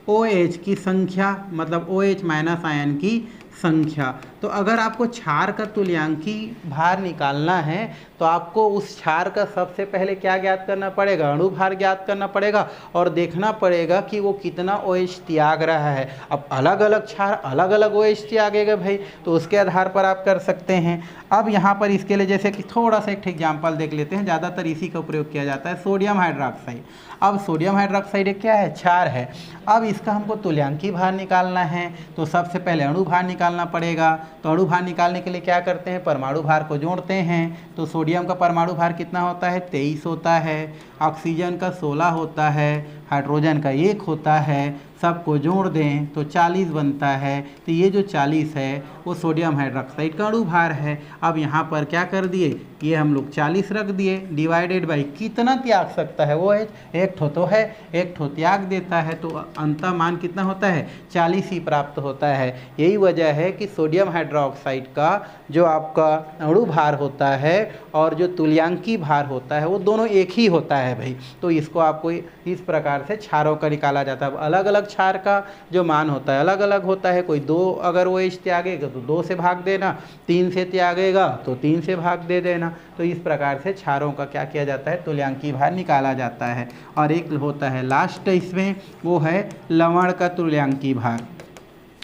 OH की संख्या, मतलब OH माइनस आयन की संख्या। तो अगर आपको क्षार का तुल्यांकी भार निकालना है तो आपको उस क्षार का सबसे पहले क्या ज्ञात करना पड़ेगा, अणु भार ज्ञात करना पड़ेगा, और देखना पड़ेगा कि वो कितना OH त्याग रहा है। अब अलग अलग क्षार अलग अलग OH त्यागेगा भाई, तो उसके आधार पर आप कर सकते हैं। अब यहाँ पर इसके लिए जैसे कि थोड़ा सा एक एग्जाम्पल देख लेते हैं, ज़्यादातर इसी का प्रयोग किया जाता है, सोडियम हाइड्रोक्साइड। अब सोडियम हाइड्रोक्साइड एक क्या है, क्षार है। अब इसका हमको तुल्यांकी भार निकालना है तो सबसे पहले अणु भार निकालना पड़ेगा। तो अणु भार निकालने के लिए क्या करते हैं, परमाणु भार को जोड़ते हैं। तो सोडियम का परमाणु भार कितना होता है 23 होता है, ऑक्सीजन का 16 होता है, हाइड्रोजन का 1 होता है, सबको जोड़ दें तो 40 बनता है। तो ये जो 40 है वो सोडियम हाइड्रोक्साइड का अणु भार है। अब यहाँ पर क्या कर दिए, ये हम लोग 40 रख दिए, डिवाइडेड बाई कितना त्याग सकता है वो है एक ठो तो है, एक ठो त्याग देता है, तो अंतः मान कितना होता है 40 ही प्राप्त होता है। यही वजह है कि सोडियम हाइड्रोक्साइड का जो आपका अणु भार होता है और जो तुल्यांकी भार होता है वो दोनों एक ही होता है भाई। तो इसको आपको इस प्रकार से क्षारों का निकाला जाता है। अलग अलग क्षार का जो मान होता है अलग अलग होता है। कोई 2 अगर वो OH त्यागेगा तो 2 से भाग देना, 3 से त्यागेगा तो 3 से भाग दे देना। तो इस प्रकार से क्षारों का क्या किया जाता है, तुल्यांकी भार निकाला जाता है। और एक होता है लास्ट इसमें, वो है लवण का तुल्यांकी भार।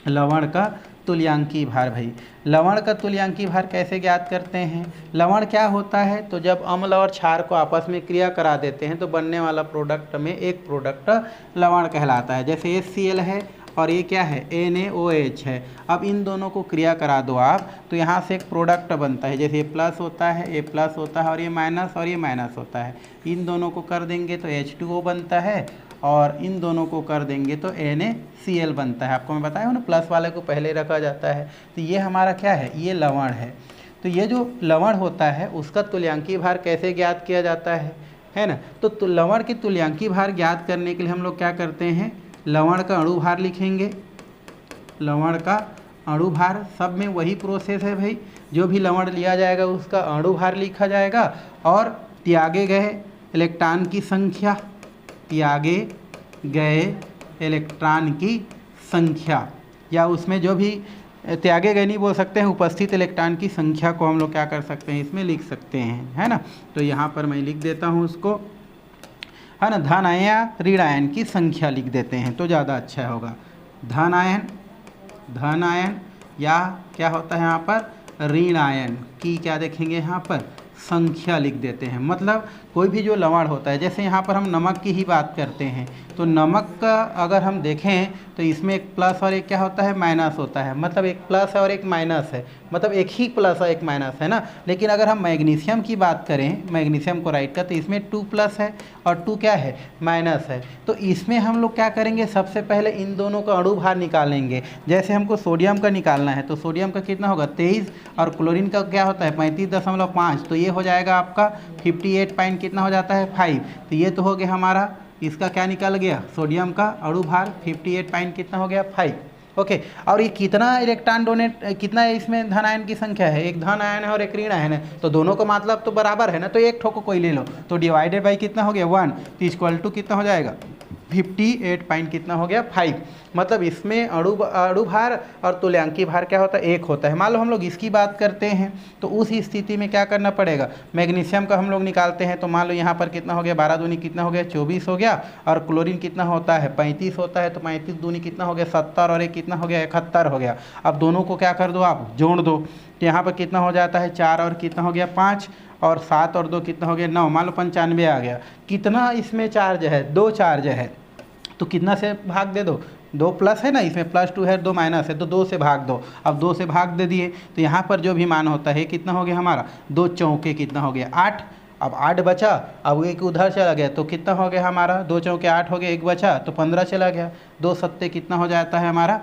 लवण का तुल्यांकी भार भाई, लवण का तुल्यांकी भार कैसे ज्ञात करते हैं। लवण क्या होता है, तो जब अम्ल और क्षार को आपस में क्रिया करा देते हैं तो बनने वाला प्रोडक्ट में एक प्रोडक्ट लवण कहलाता है। जैसे HCl है और ये क्या है NaOH है। अब इन दोनों को क्रिया करा दो आप तो यहाँ से एक प्रोडक्ट बनता है। जैसे ये प्लस होता है, ये प्लस होता है और ये माइनस होता है। इन दोनों को कर देंगे तो H2O बनता है और इन दोनों को कर देंगे तो NaCl बनता है। आपको मैं बताया हूँ ना, प्लस वाले को पहले रखा जाता है। तो ये हमारा क्या है, ये लवण है। तो ये जो लवण होता है उसका तुल्यांकी भार कैसे ज्ञात किया जाता है ना। तो लवण की तुल्यांकी भार ज्ञात करने के लिए हम लोग क्या करते हैं, लवण का अणु भार लिखेंगे। लवण का अणु भार, सब में वही प्रोसेस है भाई। जो भी लवण लिया जाएगा उसका अणु भार लिखा जाएगा और त्यागे गए इलेक्ट्रॉन की संख्या, त्यागे गए इलेक्ट्रॉन की संख्या, या उसमें जो भी त्यागे गए नहीं बोल सकते हैं, उपस्थित इलेक्ट्रॉन की संख्या को हम लोग क्या कर सकते हैं, इसमें लिख सकते हैं, है ना। तो यहाँ पर मैं लिख देता हूँ उसको, है ना, धन आयन या ऋण आयन की संख्या लिख देते हैं तो ज़्यादा अच्छा होगा। धन आयन या क्या होता है यहाँ पर ऋण आयन की क्या देखेंगे यहाँ पर संख्या लिख देते हैं। मतलब कोई भी जो लवण होता है, जैसे यहाँ पर हम नमक की ही बात करते हैं तो नमक का अगर हम देखें तो इसमें एक प्लस और एक क्या होता है माइनस होता है। मतलब एक प्लस है और एक माइनस है, मतलब एक ही प्लस और एक माइनस है ना। लेकिन अगर हम मैग्नीशियम की बात करें, मैग्नीशियम क्लोराइड का, तो इसमें 2 प्लस है और 2 क्या है माइनस है। तो इसमें हम लोग क्या करेंगे, सबसे पहले इन दोनों का अणु भार निकालेंगे। जैसे हमको सोडियम का निकालना है तो सोडियम का कितना होगा 23 और क्लोरीन का क्या होता है 35.5। तो ये हो जाएगा आपका 58 पॉइंट कितना हो जाता है 5। तो ये तो हो गया हमारा, इसका क्या निकल गया सोडियम का अणु भार 58 पॉइंट कितना हो गया 5। ओके। और ये कितना इलेक्ट्रॉन डोनेट, कितना है इसमें धन आयन की संख्या है, एक धन आयन है और एक ऋण आयन है, तो दोनों का मतलब तो बराबर है ना। तो एक ठो को कोई ले लो तो डिवाइडेड बाई कितना हो गया 1, तो इक्वल टू कितना हो जाएगा 58 पॉइंट कितना हो गया 5। मतलब इसमें अणु भार और तुल्यांकी भार क्या होता है एक होता है। मान लो हम लोग इसकी बात करते हैं तो उस स्थिति में क्या करना पड़ेगा, मैग्नीशियम का हम लोग निकालते हैं तो मान लो यहाँ पर कितना हो गया 12 दूनी कितना हो गया 24 हो गया, और क्लोरीन कितना होता है 35 होता है, तो 35 दूनी कितना हो गया 70 और एक कितना हो गया 71 हो गया। अब दोनों को क्या कर दो आप जोड़ दो, तो यहाँ पर कितना हो जाता है 4 और कितना हो गया 5 और 7 और 2 कितना हो गया 9, मान लो 95 आ गया। कितना इसमें चार्ज है 2 चार्ज है, तो कितना से भाग दे दो 2 प्लस है ना, इसमें +2 है 2 माइनस है तो 2 से भाग दो। अब 2 से भाग दे दिए तो यहाँ पर जो भी मान होता है कितना हो गया हमारा 2 चौके कितना हो गया 8। अब 8 बचा, अब एक उधर चला गया तो कितना हो गया हमारा 2 चौके 8 हो गया, एक बचा तो 15 चला गया, 2 सत्ते कितना हो जाता है हमारा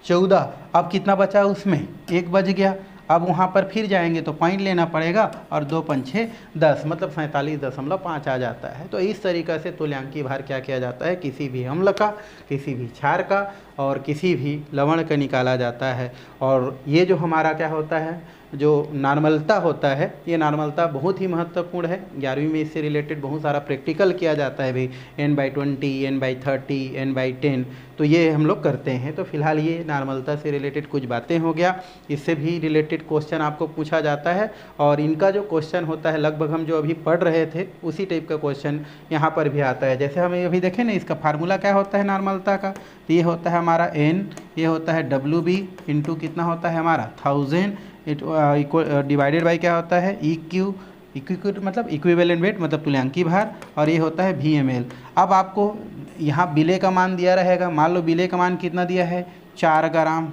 14। अब कितना बचा उसमें 1 बच गया। अब वहाँ पर फिर जाएंगे तो पॉइंट लेना पड़ेगा और 2 पंछे 10, मतलब 47.5 आ जाता है। तो इस तरीक़े से तुल्यांकी भार क्या किया जाता है, किसी भी अम्ल का, किसी भी क्षार का और किसी भी लवण का निकाला जाता है। और ये जो हमारा क्या होता है, जो नॉर्मलता होता है, ये नॉर्मलता बहुत ही महत्वपूर्ण है। 11वीं में इससे रिलेटेड बहुत सारा प्रैक्टिकल किया जाता है भाई, n/20, n/30, n/10, तो ये हम लोग करते हैं। तो फिलहाल ये नॉर्मलता से रिलेटेड कुछ बातें हो गया, इससे भी रिलेटेड क्वेश्चन आपको पूछा जाता है और इनका जो क्वेश्चन होता है लगभग हम जो अभी पढ़ रहे थे उसी टाइप का क्वेश्चन यहाँ पर भी आता है। जैसे हमें अभी देखें ना, इसका फार्मूला क्या होता है नॉर्मलता का, तो ये होता है हमारा n, ये होता है WB इंटू कितना होता है हमारा 1000 डिवाइडेड बाई क्या होता है EQ, मतलब इक्विवेलेंट वेट मतलब तुल्यांकी भार, और ये होता है VML। अब आपको यहाँ बिले का मान दिया रहेगा, मान लो बिले का मान कितना दिया है 4 ग्राम,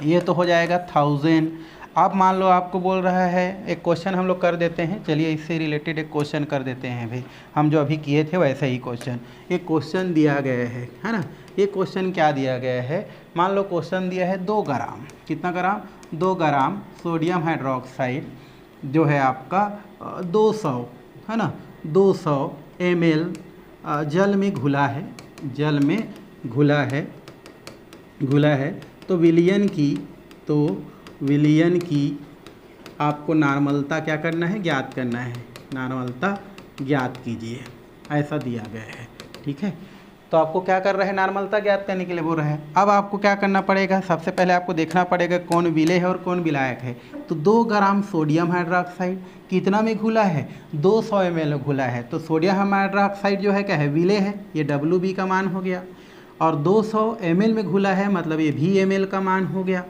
ये तो हो जाएगा 1000। अब मान लो आपको बोल रहा है, एक क्वेश्चन हम लोग कर देते हैं, चलिए इससे रिलेटेड एक क्वेश्चन कर देते हैं भाई, हम जो अभी किए थे वैसे ही क्वेश्चन। एक क्वेश्चन दिया गया है ना, ये क्वेश्चन क्या दिया गया है, मान लो क्वेश्चन दिया है 2 ग्राम, कितना ग्राम, 2 ग्राम सोडियम हाइड्रोक्साइड जो है आपका 200 है ना, 200 ml जल में घुला है, जल में घुला है तो विलयन की आपको नॉर्मलता क्या करना है, ज्ञात करना है, नॉर्मलता ज्ञात कीजिए, ऐसा दिया गया है। ठीक है, तो आपको क्या कर रहा है, नॉर्मलता ज्ञात करने के लिए बोल रहा है। अब आपको क्या करना पड़ेगा, सबसे पहले आपको देखना पड़ेगा कौन विलेय है और कौन विलायक है। तो 2 ग्राम सोडियम हाइड्रोक्साइड कितना में घुला है, 200 ml घुला है, तो सोडियम हाइड्रोक्साइड जो है क्या है, विलेय है, ये WB का मान हो गया, और 200 ml में घुला है मतलब ये VML का मान हो गया।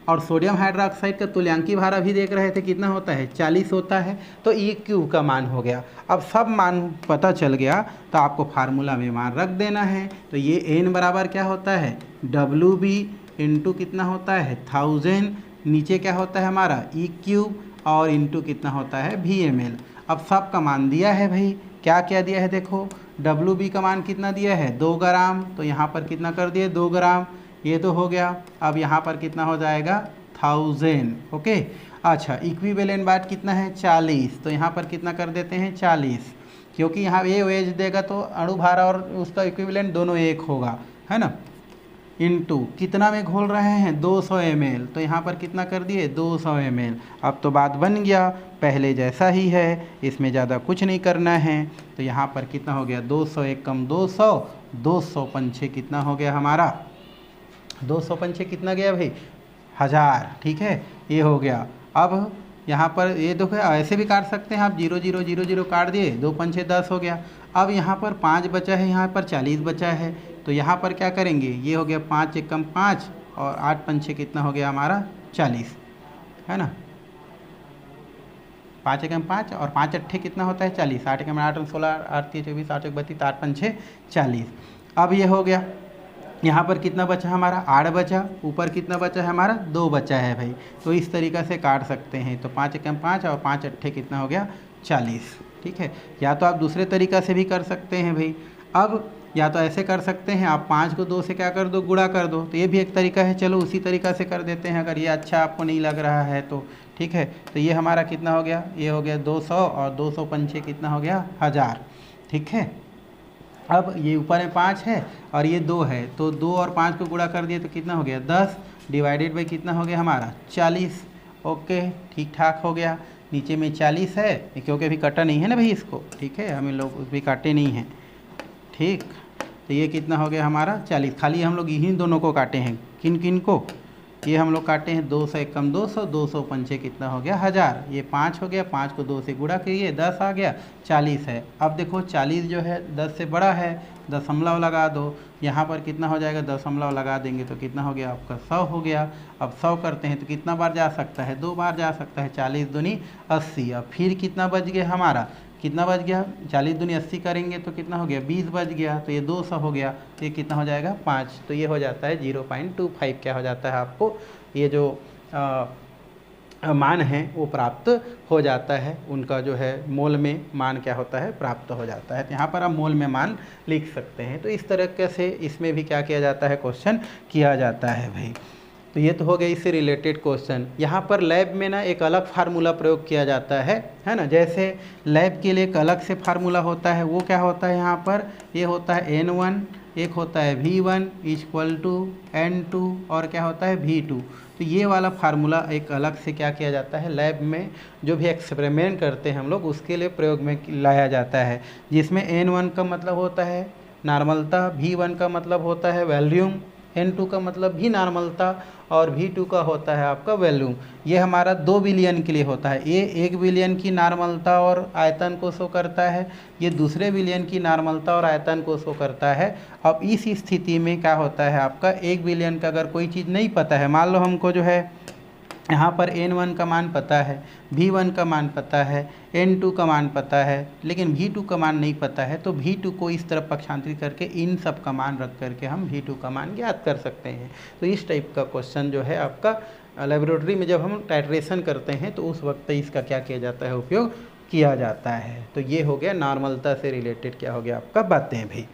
और सोडियम हाइड्रोक्साइड का तुल्यांकी भार अभी देख रहे थे कितना होता है, 40 होता है, तो EQ का मान हो गया। अब सब मान पता चल गया तो आपको फार्मूला में मान रख देना है। तो ये N बराबर क्या होता है, WB इंटू कितना होता है 1000, नीचे क्या होता है हमारा EQ, और इंटू कितना होता है VML। अब सब का मान दिया है भाई, क्या क्या दिया है देखो, WB का मान कितना दिया है 2 ग्राम, तो यहाँ पर कितना कर दिए 2 ग्राम, ये तो हो गया। अब यहाँ पर कितना हो जाएगा 1000, ओके। अच्छा, इक्विवेलेंट बाट कितना है 40, तो यहाँ पर कितना कर देते हैं 40, क्योंकि यहाँ ये वेज देगा तो अणु भार और उसका इक्विवेलेंट दोनों एक होगा, है ना। इंटू कितना में घोल रहे हैं 200 ml, तो यहाँ पर कितना कर दिए 200 ml। अब तो बात बन गया, पहले जैसा ही है, इसमें ज़्यादा कुछ नहीं करना है। तो यहाँ पर कितना हो गया 200 एक कम 200, 200 पंछे कितना हो गया हमारा, 200 पंछे कितना गया भाई 1000, ठीक है, ये हो गया। अब यहाँ पर ये देखो ऐसे भी काट सकते हैं आप, 0 0 0 0 काट दिए, 2 पंछे 10 हो गया। अब यहाँ पर 5 बचा है, यहाँ पर 40 बचा है, तो यहाँ पर क्या करेंगे, ये हो गया 5 एक कम 5, और 8 पंछे कितना हो गया हमारा 40, है ना, 5 एकम 5 और 5 अट्ठे कितना होता है 40, 8 एकम 8 16 8 3 24 8 1 32 8 पंछे 40। अब ये हो गया, यहाँ पर कितना बचा हमारा 8 बचा, ऊपर कितना बचा है हमारा 2 बचा है भाई। तो इस तरीक़ा से काट सकते हैं। तो 5 एकम 5 और 5 अट्ठे कितना हो गया 40, ठीक है। या तो आप दूसरे तरीक़ा से भी कर सकते हैं भाई। अब या तो ऐसे कर सकते हैं आप, 5 को 2 से क्या कर दो, गुणा कर दो, तो ये भी एक तरीका है। चलो उसी तरीक़ा से कर देते हैं, अगर ये अच्छा आपको नहीं लग रहा है तो, ठीक है। तो ये हमारा कितना हो गया, ये हो गया 200 और 200 पंछे कितना हो गया 1000, ठीक है। अब ये ऊपर में 5 है और ये 2 है, तो 2 और 5 को गुणा कर दिए तो कितना हो गया 10, डिवाइडेड बाई कितना हो गया हमारा 40, ओके, ठीक ठाक हो गया। नीचे में 40 है, क्योंकि अभी कटा नहीं है ना भाई इसको, ठीक है, हम लोग भी काटे नहीं हैं, ठीक। तो ये कितना हो गया हमारा 40, खाली हम लोग यही दोनों को काटे हैं, किन किन को, ये हम लोग काटे हैं 200 एक कम 200, 200 पंचे कितना हो गया 1000, ये 5 हो गया, 5 को 2 से गुणा करिए 10 आ गया, 40 है। अब देखो 40 जो है 10 से बड़ा है, दशमलव लगा दो, यहाँ पर कितना हो जाएगा, दशमलव लगा देंगे तो कितना हो गया आपका 100 हो गया। अब 100 करते हैं तो कितना बार जा सकता है, 2 बार जा सकता है, 40 दूनी 80। अब फिर कितना बच गया हमारा, कितना बच गया, 40 दूनी 80 करेंगे तो कितना हो गया 20 बच गया, तो ये 200 हो गया, तो ये कितना हो जाएगा 5, तो ये हो जाता है 0.25, क्या हो जाता है आपको ये जो मान है वो प्राप्त हो जाता है, उनका जो है मोल में मान क्या होता है प्राप्त हो जाता है। तो यहाँ पर आप मोल में मान लिख सकते हैं। तो इस तरीके से इसमें भी क्या किया जाता है, क्वेश्चन किया जाता है भाई। तो ये तो हो गया इससे रिलेटेड क्वेश्चन। यहाँ पर लैब में ना एक अलग फार्मूला प्रयोग किया जाता है ना। जैसे लैब के लिए एक अलग से फार्मूला होता है, वो क्या होता है यहाँ पर, ये होता है N1, एक होता है V1 इक्वल टू N2 और क्या होता है V2। तो ये वाला फार्मूला एक अलग से क्या किया जाता है, लैब में जो भी एक्सपेरिमेंट करते हैं हम लोग उसके लिए प्रयोग में लाया जाता है, जिसमें N1 का मतलब होता है नॉर्मलता, V1 का मतलब होता है वॉल्यूम, N2 का मतलब भी नॉर्मलता और V2 का होता है आपका वॉल्यूम। ये हमारा 2 बिलियन के लिए होता है, ये 1 बिलियन की नॉर्मलता और आयतन को शो करता है, ये दूसरे बिलियन की नॉर्मलता और आयतन को शो करता है। अब इस स्थिति में क्या होता है आपका 1 बिलियन का अगर कोई चीज़ नहीं पता है, मान लो हमको जो है यहाँ पर N1 का मान पता है, V1 का मान पता है, N2 का मान पता है, लेकिन V2 का मान नहीं पता है, तो V2 को इस तरफ पक्षांतरित करके इन सब का मान रख करके हम V2 का मान ज्ञात कर सकते हैं। तो इस टाइप का क्वेश्चन जो है आपका लेबोरेटरी में जब हम टाइट्रेशन करते हैं तो उस वक्त इसका क्या किया जाता है, उपयोग किया जाता है। तो ये हो गया नॉर्मलता से रिलेटेड क्या हो गया आपका बातें भी।